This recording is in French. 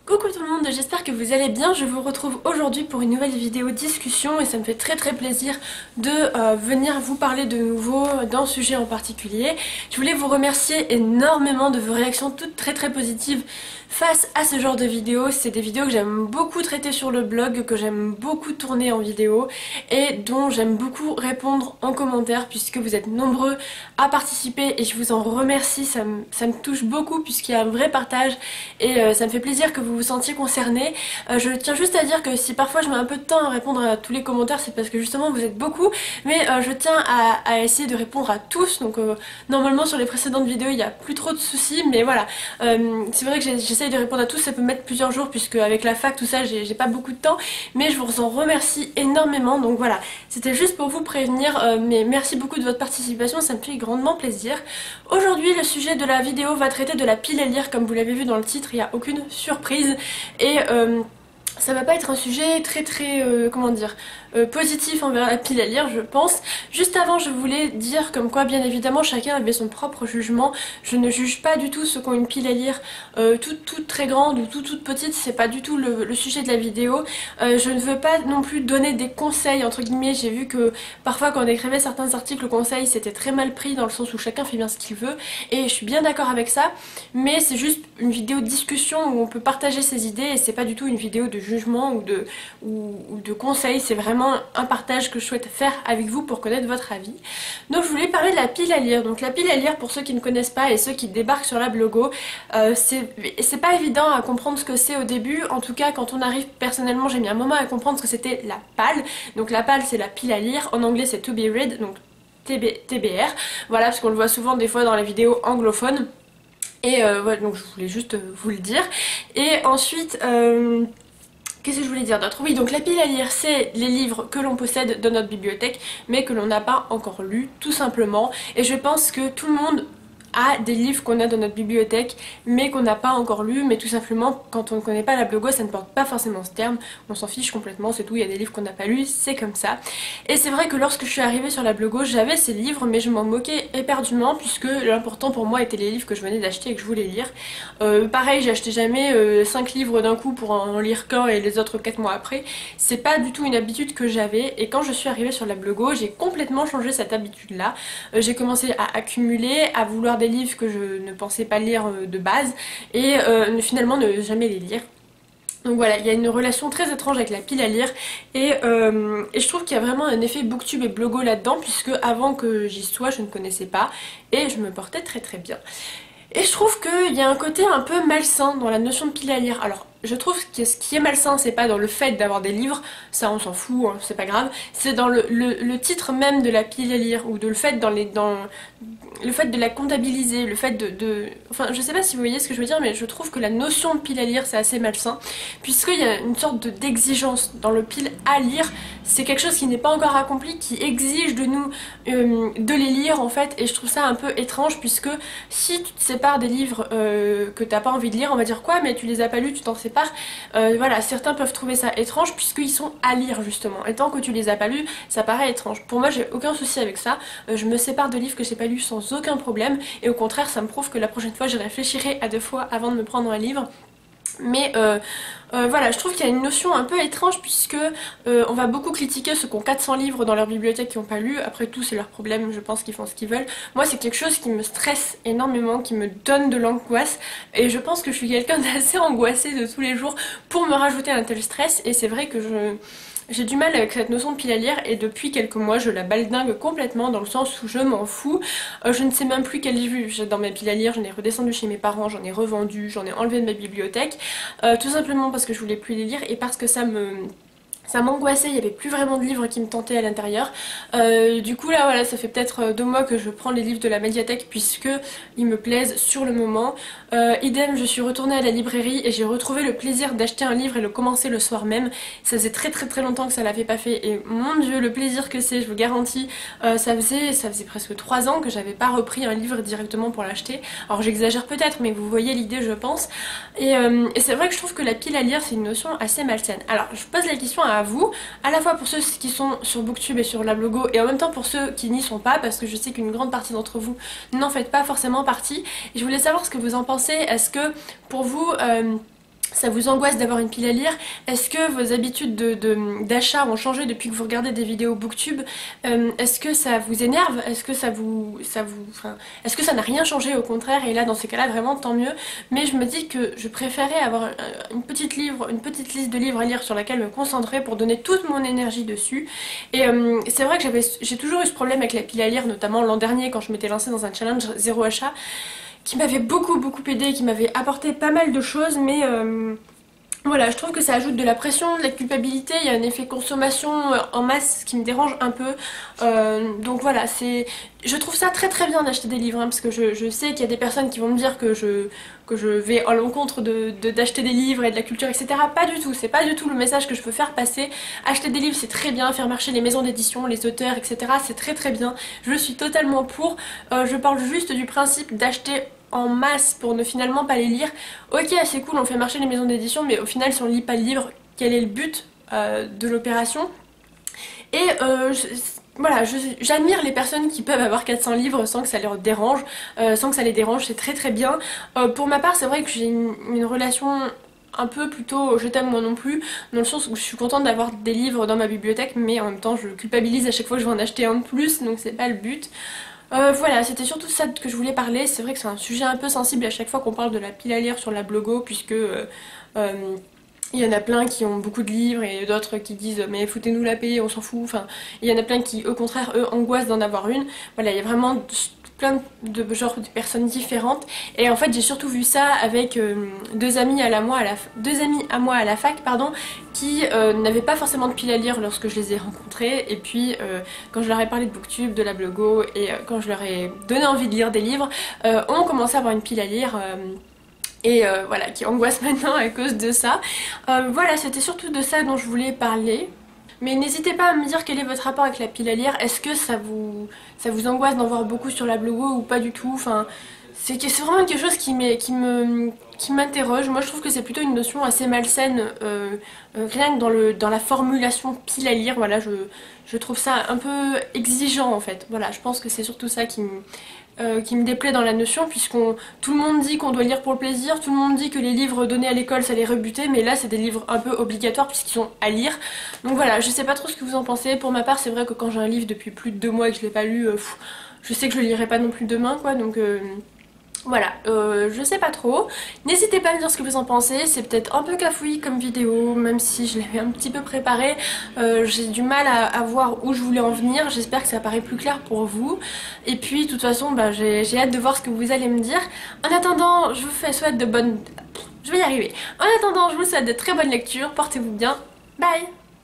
Coucou tout le monde, j'espère que vous allez bien. Je vous retrouve aujourd'hui pour une nouvelle vidéo discussion et ça me fait très plaisir de venir vous parler de nouveau d'un sujet en particulier. Je voulais vous remercier énormément de vos réactions toutes très positives face à ce genre de vidéos. C'est des vidéos que j'aime beaucoup traiter sur le blog, que j'aime beaucoup tourner en vidéo et dont j'aime beaucoup répondre en commentaire puisque vous êtes nombreux à participer et je vous en remercie. Ça me touche beaucoup puisqu'il y a un vrai partage et ça me fait plaisir que vous vous sentiez concerné. Je tiens juste à dire que si parfois je mets un peu de temps à répondre à tous les commentaires, c'est parce que justement vous êtes beaucoup, mais je tiens à essayer de répondre à tous. Donc normalement sur les précédentes vidéos il n'y a plus trop de soucis, mais voilà, c'est vrai que j'essaye de répondre à tous. Ça peut mettre plusieurs jours puisque avec la fac tout ça j'ai pas beaucoup de temps, mais je vous en remercie énormément. Donc voilà, c'était juste pour vous prévenir, mais merci beaucoup de votre participation, ça me fait grandement plaisir. Aujourd'hui le sujet de la vidéo va traiter de la pile à lire, comme vous l'avez vu dans le titre, il n'y a aucune surprise et ça va pas être un sujet très comment dire, positif envers la pile à lire, je pense. Juste avant, je voulais dire comme quoi bien évidemment chacun avait son propre jugement. Je ne juge pas du tout ceux qui ont une pile à lire toute très grande ou toute petite, c'est pas du tout le sujet de la vidéo. Je ne veux pas non plus donner des conseils entre guillemets. J'ai vu que parfois quand on écrivait certains articles conseils c'était très mal pris dans le sens où chacun fait bien ce qu'il veut et je suis bien d'accord avec ça, mais c'est juste une vidéo de discussion où on peut partager ses idées et c'est pas du tout une vidéo de jugement ou de conseils. C'est vraiment un partage que je souhaite faire avec vous pour connaître votre avis. Donc je voulais parler de la pile à lire. Donc la pile à lire, pour ceux qui ne connaissent pas et ceux qui débarquent sur la blogo, c'est pas évident à comprendre ce que c'est au début. En tout cas quand on arrive, personnellement j'ai mis un moment à comprendre ce que c'était la pale. Donc la pale c'est la pile à lire, en anglais c'est to be read, donc TBR, voilà, parce qu'on le voit souvent des fois dans les vidéos anglophones. Et voilà, donc je voulais juste vous le dire. Et ensuite qu'est-ce que je voulais dire d'autre? Oui, donc la pile à lire, c'est les livres que l'on possède dans notre bibliothèque, mais que l'on n'a pas encore lus, tout simplement. Et je pense que tout le monde a des livres qu'on a dans notre bibliothèque, mais qu'on n'a pas encore lus, mais tout simplement, quand on ne connaît pas la blogo, ça ne porte pas forcément ce terme, on s'en fiche complètement, c'est tout, il y a des livres qu'on n'a pas lus, c'est comme ça. Et c'est vrai que lorsque je suis arrivée sur la blogo, j'avais ces livres, mais je m'en moquais éperdument, puisque l'important pour moi était les livres que je venais d'acheter et que je voulais lire. Pareil, j'ai acheté jamais 5 livres d'un coup pour en lire qu'un et les autres 4 mois après. C'est pas du tout une habitude que j'avais, et quand je suis arrivée sur la blogo, j'ai complètement changé cette habitude-là. J'ai commencé à accumuler, à vouloir des livres que je ne pensais pas lire de base et finalement ne jamais les lire. Donc voilà, il y a une relation très étrange avec la pile à lire et je trouve qu'il y a vraiment un effet booktube et blogo là-dedans, puisque avant que j'y sois je ne connaissais pas et je me portais très bien. Et je trouve qu'il y a un côté un peu malsain dans la notion de pile à lire. Alors je trouve que ce qui est malsain, c'est pas dans le fait d'avoir des livres, ça on s'en fout, hein, c'est pas grave, c'est dans le titre même de la pile à lire, ou de le fait dans le fait de la comptabiliser, le fait enfin je sais pas si vous voyez ce que je veux dire, mais je trouve que la notion de pile à lire c'est assez malsain, puisqu'il y a une sorte d'exigence dans le pile à lire. C'est quelque chose qui n'est pas encore accompli, qui exige de nous de les lire en fait, et je trouve ça un peu étrange, puisque si tu te sépares des livres que t'as pas envie de lire, on va dire quoi, mais tu les as pas lus, tu t'en sépares. Voilà, certains peuvent trouver ça étrange puisqu'ils sont à lire justement, et tant que tu les as pas lus, ça paraît étrange. Pour moi j'ai aucun souci avec ça, je me sépare de livres que j'ai pas lus sans aucun problème, et au contraire ça me prouve que la prochaine fois je réfléchirai à 2 fois avant de me prendre un livre. Mais voilà, je trouve qu'il y a une notion un peu étrange, puisque on va beaucoup critiquer ceux qui ont 400 livres dans leur bibliothèque qui n'ont pas lu. Après tout c'est leur problème, je pense qu'ils font ce qu'ils veulent. Moi c'est quelque chose qui me stresse énormément, qui me donne de l'angoisse, et je pense que je suis quelqu'un d'assez angoissé de tous les jours pour me rajouter un tel stress. Et c'est vrai que j'ai du mal avec cette notion de pile à lire, et depuis quelques mois je la baldingue complètement, dans le sens où je m'en fous. Je ne sais même plus quel livre j'ai dans ma pile à lire, j'en ai redescendu chez mes parents, j'en ai revendu, j'en ai enlevé de ma bibliothèque, tout simplement parce que je voulais plus les lire et parce que ça m'angoissait, il n'y avait plus vraiment de livres qui me tentaient à l'intérieur. Du coup là voilà, ça fait peut-être 2 mois que je prends les livres de la médiathèque puisque ils me plaisent sur le moment. Idem, je suis retournée à la librairie et j'ai retrouvé le plaisir d'acheter un livre et le commencer le soir même. Ça faisait très longtemps que ça l'avait pas fait, et mon dieu le plaisir que c'est, je vous garantis. Ça faisait presque 3 ans que j'avais pas repris un livre directement pour l'acheter. Alors j'exagère peut-être, mais vous voyez l'idée je pense. Et c'est vrai que je trouve que la pile à lire c'est une notion assez malsaine. Alors je pose la question à vous, à la fois pour ceux qui sont sur Booktube et sur la blogo, et en même temps pour ceux qui n'y sont pas, parce que je sais qu'une grande partie d'entre vous n'en faites pas forcément partie. Et je voulais savoir ce que vous en pensez. Est-ce que pour vous ça vous angoisse d'avoir une pile à lire? Est-ce que vos habitudes d'achat ont changé depuis que vous regardez des vidéos booktube? Est-ce que ça vous énerve? Est-ce que enfin, est-ce que ça n'a rien changé au contraire? Et là, dans ces cas-là, vraiment tant mieux. Mais je me dis que je préférais avoir une petite liste de livres à lire sur laquelle me concentrer pour donner toute mon énergie dessus. Et c'est vrai que j'ai toujours eu ce problème avec la pile à lire, notamment l'an dernier quand je m'étais lancée dans un challenge zéro achat, qui m'avait beaucoup aidé, qui m'avait apporté pas mal de choses, mais voilà, je trouve que ça ajoute de la pression, de la culpabilité, il y a un effet consommation en masse qui me dérange un peu. Donc voilà, je trouve ça très bien d'acheter des livres, hein, parce que je sais qu'il y a des personnes qui vont me dire que je vais à l'encontre d'acheter des livres et de la culture, etc. Pas du tout, c'est pas du tout le message que je veux faire passer. Acheter des livres c'est très bien, faire marcher les maisons d'édition, les auteurs, etc. c'est très bien. Je suis totalement pour. Je parle juste du principe d'acheter en masse pour ne finalement pas les lire. Ok, c'est cool, on fait marcher les maisons d'édition, mais au final si on lit pas le livre, quel est le but de l'opération? Et voilà, j'admire les personnes qui peuvent avoir 400 livres sans que ça leur dérange, sans que ça les dérange, c'est très bien. Pour ma part, c'est vrai que j'ai une relation un peu plutôt je t'aime moi non plus, dans le sens où je suis contente d'avoir des livres dans ma bibliothèque, mais en même temps je culpabilise à chaque fois que je vais en acheter un de plus, donc c'est pas le but. Voilà, c'était surtout ça que je voulais parler. C'est vrai que c'est un sujet un peu sensible à chaque fois qu'on parle de la pile à lire sur la blogo, puisque il y en a plein qui ont beaucoup de livres et d'autres qui disent mais foutez-nous la paix, on s'en fout. Enfin, il y en a plein qui au contraire eux angoissent d'en avoir une. Voilà, il y a vraiment plein de genres de personnes différentes, et en fait j'ai surtout vu ça avec deux amis à moi à la fac, pardon, qui n'avaient pas forcément de pile à lire lorsque je les ai rencontrés, et puis quand je leur ai parlé de booktube, de la blogo, et quand je leur ai donné envie de lire des livres, ont commencé à avoir une pile à lire. Et voilà, qui angoisse maintenant à cause de ça. Voilà, c'était surtout de ça dont je voulais parler. Mais n'hésitez pas à me dire quel est votre rapport avec la pile à lire. Est-ce que ça vous angoisse d'en voir beaucoup sur la blogo ou pas du tout? Enfin, c'est vraiment quelque chose qui m'interroge. Moi je trouve que c'est plutôt une notion assez malsaine, rien que dans la formulation pile à lire. Voilà, je trouve ça un peu exigeant en fait. Voilà, je pense que c'est surtout ça qui me déplaît dans la notion, tout le monde dit qu'on doit lire pour le plaisir, tout le monde dit que les livres donnés à l'école ça les rebutait, mais là c'est des livres un peu obligatoires puisqu'ils sont à lire. Donc voilà, je sais pas trop ce que vous en pensez. Pour ma part c'est vrai que quand j'ai un livre depuis plus de 2 mois et que je l'ai pas lu, je sais que je le lirai pas non plus demain quoi, donc voilà, je sais pas trop. N'hésitez pas à me dire ce que vous en pensez. C'est peut-être un peu cafouillis comme vidéo, même si je l'avais un petit peu préparé. J'ai du mal à voir où je voulais en venir. J'espère que ça paraît plus clair pour vous. Et puis de toute façon, bah, j'ai hâte de voir ce que vous allez me dire. En attendant, je vous souhaite de bonnes... Je vais y arriver. En attendant, je vous souhaite de très bonnes lectures. Portez-vous bien. Bye!